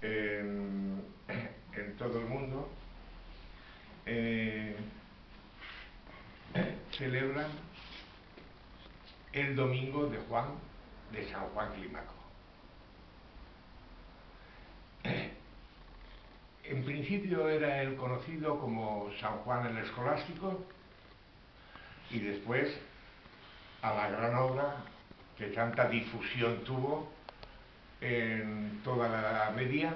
en todo el mundo celebran el domingo de San Juan Clímaco. En principio era él conocido como San Juan el Escolástico, y después a la gran obra que tanta difusión tuvo en toda la Edad Media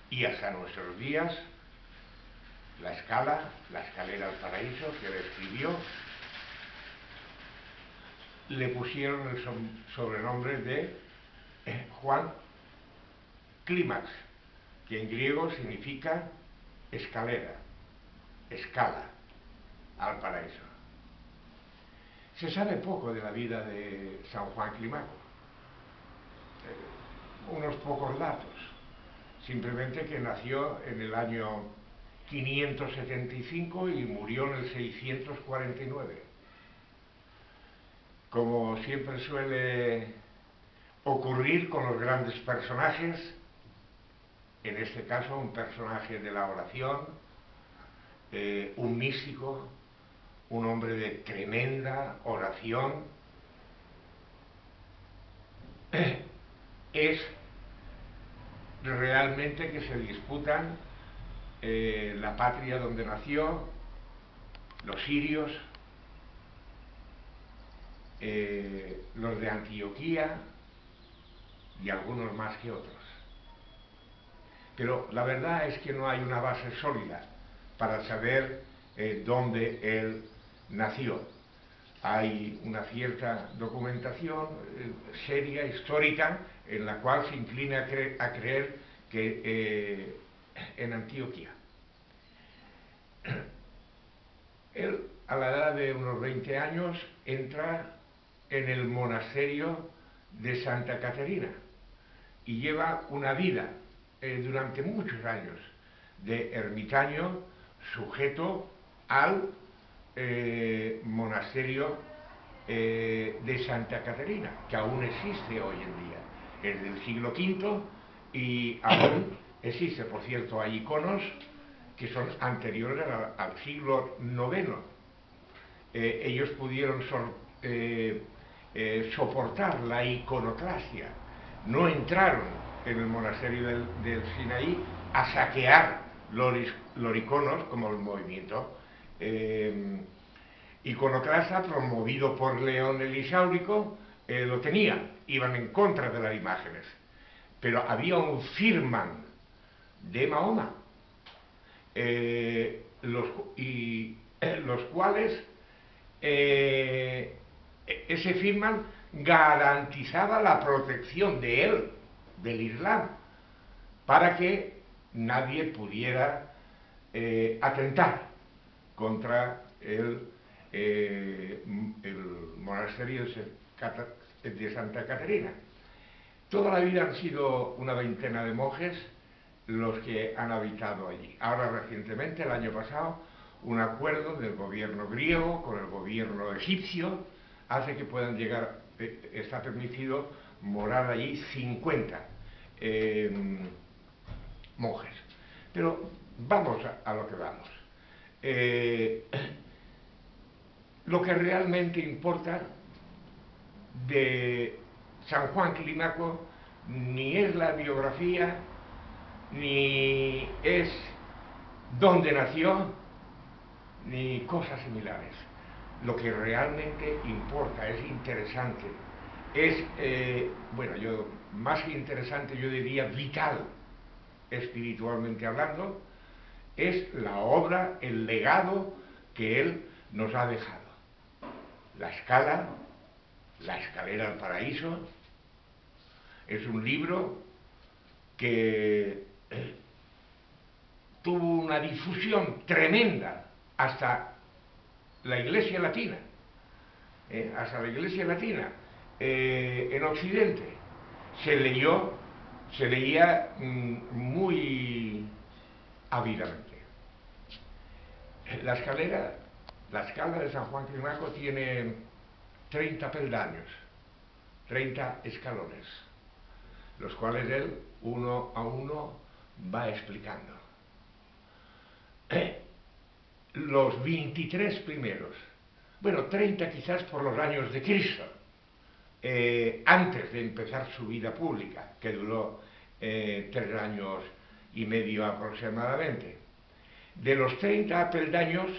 y hasta nuestros días, la escalera al paraíso, que él escribió, le pusieron el sobrenombre de Juan Clímax, que en griego significa escalera, escala al paraíso. Se sabe poco de la vida de San Juan Clímaco, unos pocos datos, simplemente que nació en el año 575 y murió en el 649. Como siempre suele ocurrir con los grandes personajes, en este caso un personaje de la oración, un místico, un hombre de tremenda oración, es realmente que se disputan la patria donde nació, los sirios, los de Antioquía y algunos más que otros. Pero la verdad es que no hay una base sólida para saber dónde él nació. Hay una cierta documentación seria, histórica, en la cual se inclina a creer que en Antioquía. Él, a la edad de unos 20 años, entra en el monasterio de Santa Caterina y lleva una vida durante muchos años de ermitaño sujeto al monasterio de Santa Caterina, que aún existe hoy en día. Es del siglo V y aún existe. Por cierto, hay iconos que son anteriores al siglo IX. Ellos pudieron soportar la iconoclastia, no entraron en el monasterio del Sinaí a saquear los iconos, como el movimiento iconoclasta promovido por León el Isáurico lo tenía, iban en contra de las imágenes, pero había un firman de Mahoma, los cuales ese firman garantizaba la protección de él, del Islam, para que nadie pudiera atentar contra el monasterio de Santa Caterina. Toda la vida han sido una veintena de monjes los que han habitado allí. Ahora recientemente, el año pasado, un acuerdo del gobierno griego con el gobierno egipcio hace que puedan llegar, está permitido morar allí 50 monjes. Pero vamos a lo que vamos. Lo que realmente importa de San Juan Clímaco ni es la biografía, ni es dónde nació, ni cosas similares. Lo que realmente importa, es interesante, es, más que interesante, yo diría vital, espiritualmente hablando, es la obra, el legado que él nos ha dejado. La escalera al paraíso, es un libro que tuvo una difusión tremenda hasta la Iglesia Latina, en Occidente. Se leía muy ávidamente. La escala de San Juan Clímaco tiene 30 peldaños, 30 escalones, los cuales él uno a uno va explicando. Los 23 primeros, bueno, 30 quizás por los años de Cristo, antes de empezar su vida pública, que duró 3 años y medio aproximadamente. De los 30 peldaños,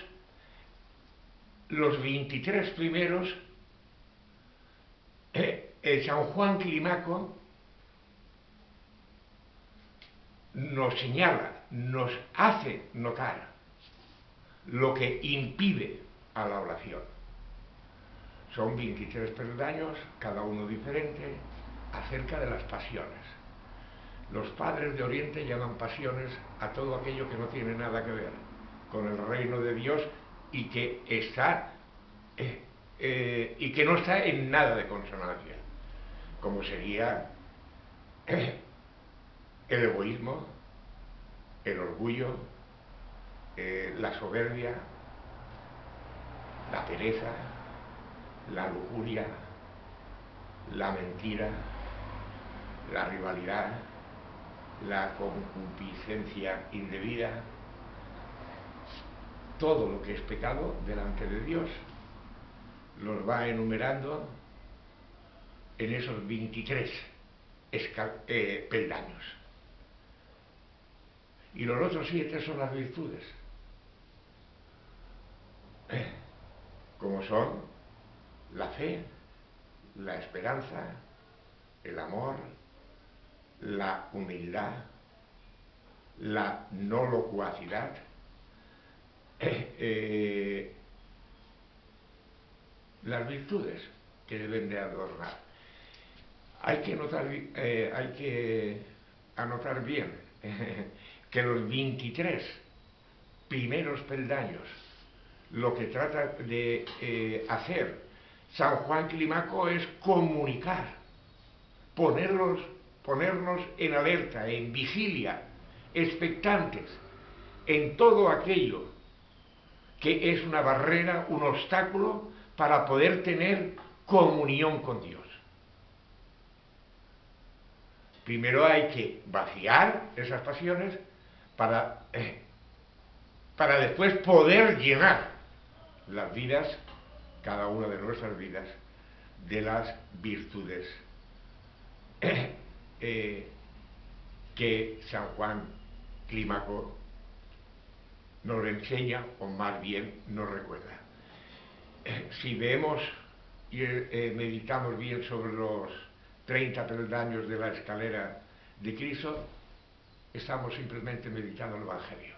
los 23 primeros, San Juan Clímaco nos señala, nos hace notar lo que impide a la oración. Son 23 peldaños, cada uno diferente, acerca de las pasiones. Los padres de Oriente llaman pasiones a todo aquello que no tiene nada que ver con el reino de Dios y que no está en nada de consonancia, como sería el egoísmo, el orgullo, la soberbia, la pereza, la lujuria, la mentira, la rivalidad, la concupiscencia indebida, todo lo que es pecado delante de Dios, los va enumerando en esos 23 peldaños. Y los otros 7 son las virtudes, como son la fe, la esperanza, el amor, la humildad, la no locuacidad, las virtudes que deben de adornar. Hay que anotar bien que los 23 primeros peldaños, lo que trata de hacer San Juan Clímaco es comunicar, ponernos en alerta, en vigilia, expectantes, en todo aquello que es una barrera, un obstáculo para poder tener comunión con Dios. Primero hay que vaciar esas pasiones para después poder llenar las vidas, cada una de nuestras vidas, de las virtudes que San Juan Clímaco nos enseña, o más bien nos recuerda. Si vemos y meditamos bien sobre los 30 peldaños de la escalera de Cristo, estamos simplemente meditando el Evangelio.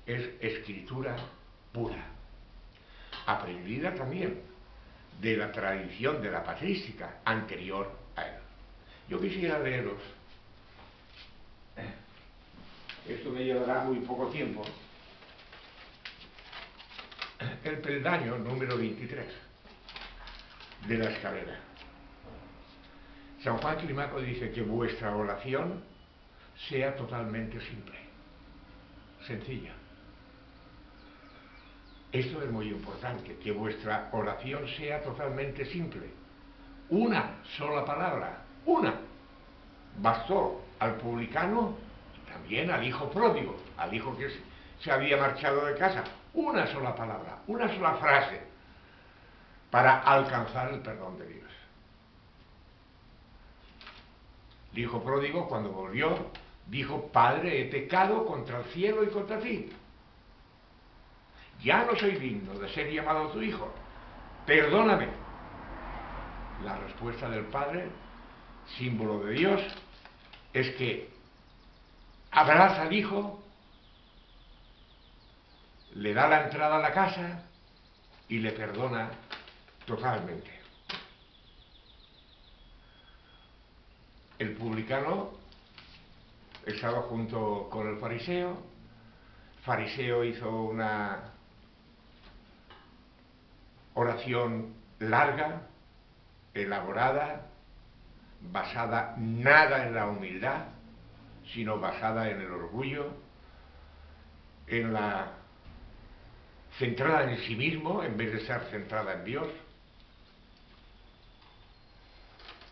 Es escritura pura, aprendida también de la tradición de la patrística anterior a él. Yo quisiera leeros, esto me llevará muy poco tiempo, el peldaño número 23 de la escalera. San Juan Clímaco dice que vuestra oración sea totalmente simple, sencilla. Esto es muy importante, que vuestra oración sea totalmente simple. Una sola palabra, una, bastó al publicano y también al hijo pródigo, al hijo que se había marchado de casa. Una sola palabra, una sola frase para alcanzar el perdón de Dios. El hijo pródigo, cuando volvió, dijo: Padre, he pecado contra el cielo y contra ti. Ya no soy digno de ser llamado tu hijo. Perdóname. La respuesta del Padre, símbolo de Dios, es que abraza al hijo, le da la entrada a la casa y le perdona totalmente. El publicano estaba junto con el fariseo. El fariseo hizo una oración larga, elaborada, basada nada en la humildad, sino basada en el orgullo, en la centrada en sí mismo en vez de ser centrada en Dios.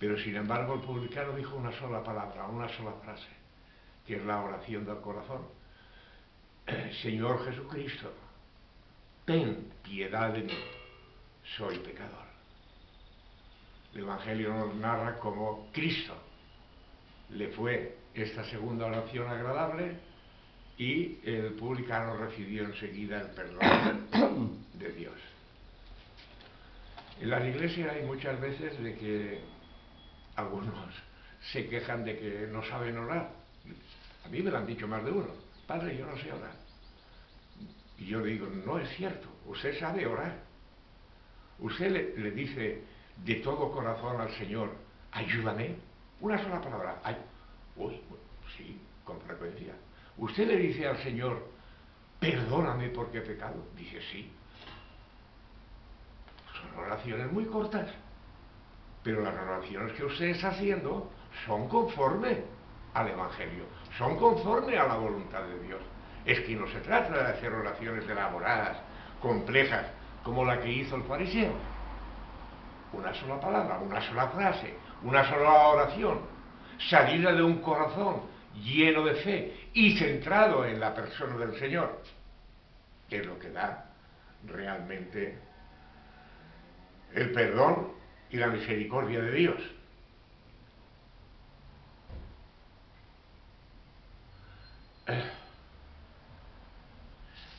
Pero sin embargo el publicano dijo una sola palabra, una sola frase, que es la oración del corazón. Señor Jesucristo, ten piedad de mí, soy pecador. El Evangelio nos narra cómo Cristo le fue esta segunda oración agradable y el publicano recibió enseguida el perdón de Dios. En las iglesias hay muchas veces de que algunos se quejan de que no saben orar. A mí me lo han dicho más de uno. Padre, yo no sé orar. Y yo le digo, no es cierto, usted sabe orar. Usted le dice de todo corazón al Señor, ayúdame, una sola palabra. Ay, uy, sí, con frecuencia. Usted le dice al Señor, perdóname porque he pecado. Dice, sí. Son oraciones muy cortas, pero las oraciones que usted está haciendo son conforme al Evangelio, son conforme a la voluntad de Dios. Es que no se trata de hacer oraciones elaboradas, complejas, como la que hizo el fariseo. Una sola palabra, una sola frase, una sola oración, salida de un corazón lleno de fe y centrado en la persona del Señor, que es lo que da realmente el perdón y la misericordia de Dios.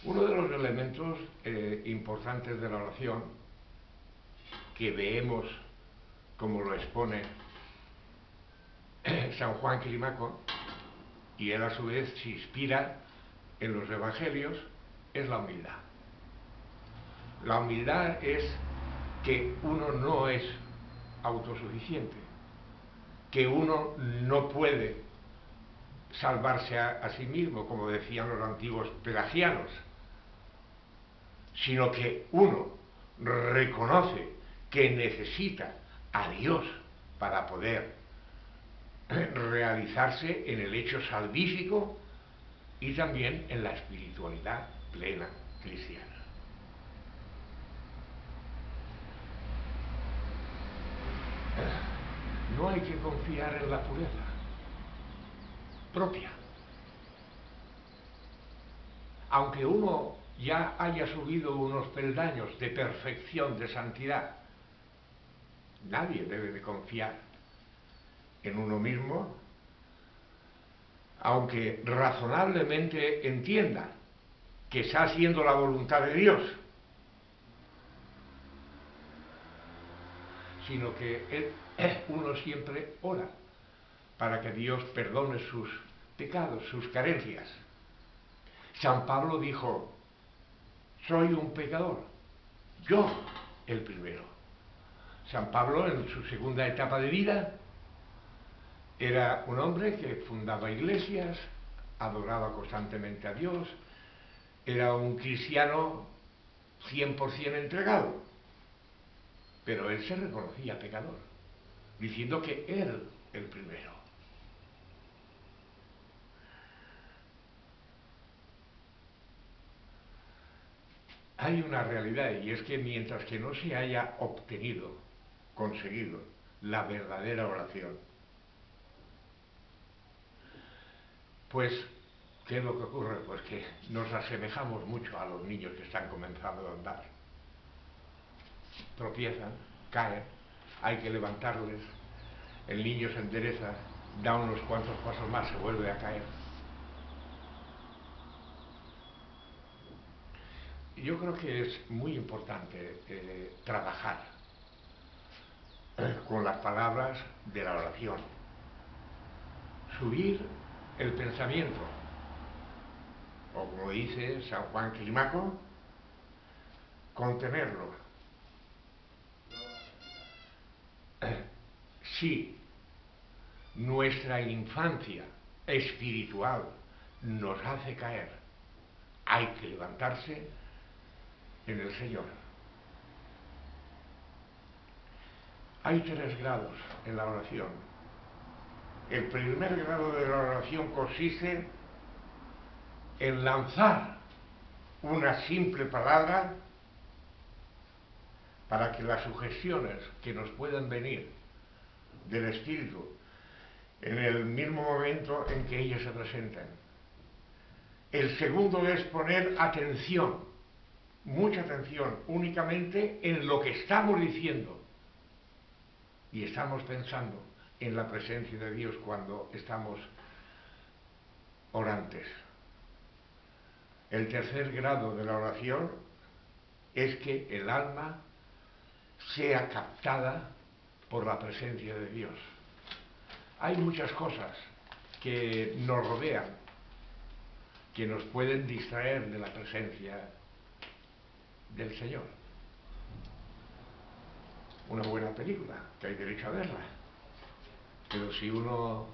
Uno de los elementos importantes de la oración que vemos como lo expone San Juan Climaco, y él a su vez se inspira en los evangelios, es la humildad. La humildad es que uno no es autosuficiente, que uno no puede salvarse a sí mismo, como decían los antiguos pelagianos, sino que uno reconoce que necesita a Dios para poder realizarse en el hecho salvífico y también en la espiritualidad plena cristiana. No hay que confiar en la pureza propia. Aunque uno ya haya subido unos peldaños de perfección, de santidad, nadie debe de confiar en uno mismo, aunque razonablemente entienda que está haciendo la voluntad de Dios, sino que uno siempre ora para que Dios perdone sus pecados, sus carencias. San Pablo dijo, soy un pecador, yo el primero. San Pablo, en su segunda etapa de vida, era un hombre que fundaba iglesias, adoraba constantemente a Dios, era un cristiano 100% entregado, pero él se reconocía pecador, diciendo que él el primero. Hay una realidad, y es que mientras que no se haya conseguido la verdadera oración, pues, ¿qué es lo que ocurre? Pues que nos asemejamos mucho a los niños que están comenzando a andar. Tropiezan, caen, hay que levantarles, el niño se endereza, da unos cuantos pasos más, se vuelve a caer. Yo creo que es muy importante trabajar con las palabras de la oración, subir el pensamiento, o como dice San Juan Climaco, contenerlo. Si nuestra infancia espiritual nos hace caer, hay que levantarse en el Señor. Hay 3 grados en la oración. El primer grado de la oración consiste en lanzar una simple palabra para que las sugestiones que nos puedan venir del Espíritu, en el mismo momento en que ellos se presentan. El segundo es poner atención, mucha atención, únicamente en lo que estamos diciendo. Y estamos pensando en la presencia de Dios cuando estamos orantes. El tercer grado de la oración es que el alma sea captada por la presencia de Dios. Hay muchas cosas que nos rodean, que nos pueden distraer de la presencia del Señor. Una buena película, que hay derecho a verla. Pero si uno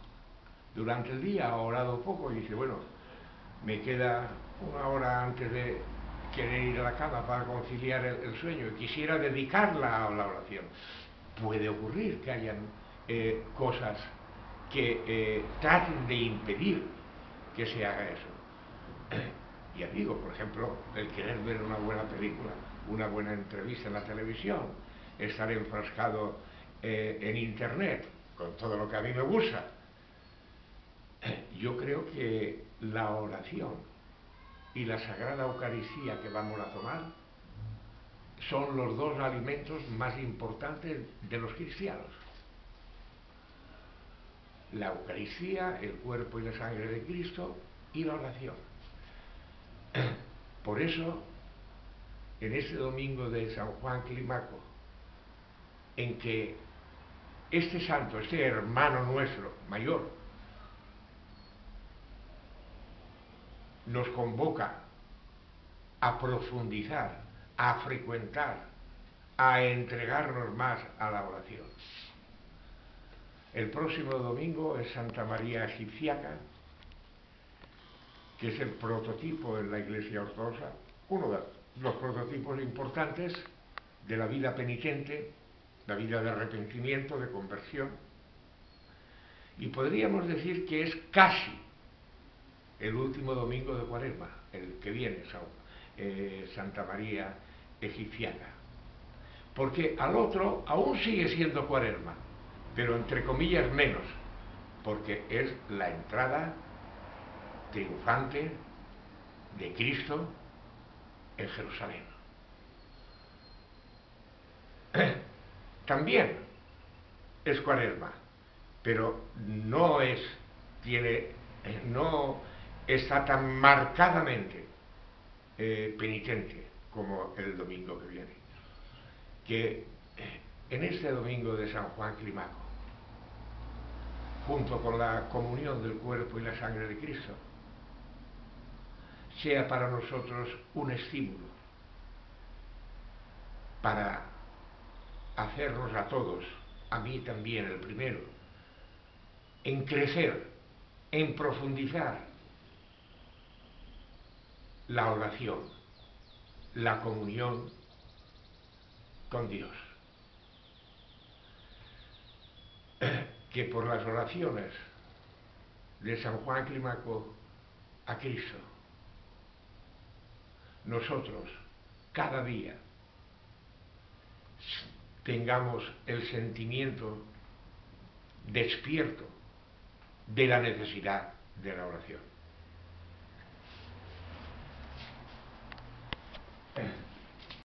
durante el día ha orado poco y dice, bueno, me queda una hora antes de querer ir a la cama para conciliar el sueño y quisiera dedicarla a la oración, puede ocurrir que hayan cosas que traten de impedir que se haga eso. Ya digo, por ejemplo, el querer ver una buena película, una buena entrevista en la televisión, estar enfrascado en internet, con todo lo que a mí me gusta. Yo creo que la oración y la Sagrada Eucaristía que vamos a tomar son los dos alimentos más importantes de los cristianos. La Eucaristía, el cuerpo y la sangre de Cristo, y la oración. Por eso, en este domingo de San Juan Clímaco, en que este santo, este hermano nuestro mayor, nos convoca a profundizar, a frecuentar, a entregarnos más a la oración. El próximo domingo es Santa María Egipciaca, que es el prototipo en la Iglesia Ortodoxa, uno de los prototipos importantes de la vida penitente, la vida de arrepentimiento, de conversión. Y podríamos decir que es casi el último domingo de Cuaresma, el que viene, Santa María Egipciaca. Porque al otro aún sigue siendo Cuaresma, pero entre comillas menos, porque es la entrada triunfante de Cristo en Jerusalén. También es Cuaresma, pero no está tan marcadamente penitente como el domingo que viene. Que en este domingo de San Juan Clímaco, junto con la comunión del cuerpo y la sangre de Cristo, sea para nosotros un estímulo para hacernos a todos, a mí también el primero, en crecer, en profundizar la oración, la comunión con Dios. Que por las oraciones de San Juan Clímaco a Cristo, nosotros cada día tengamos el sentimiento despierto de la necesidad de la oración.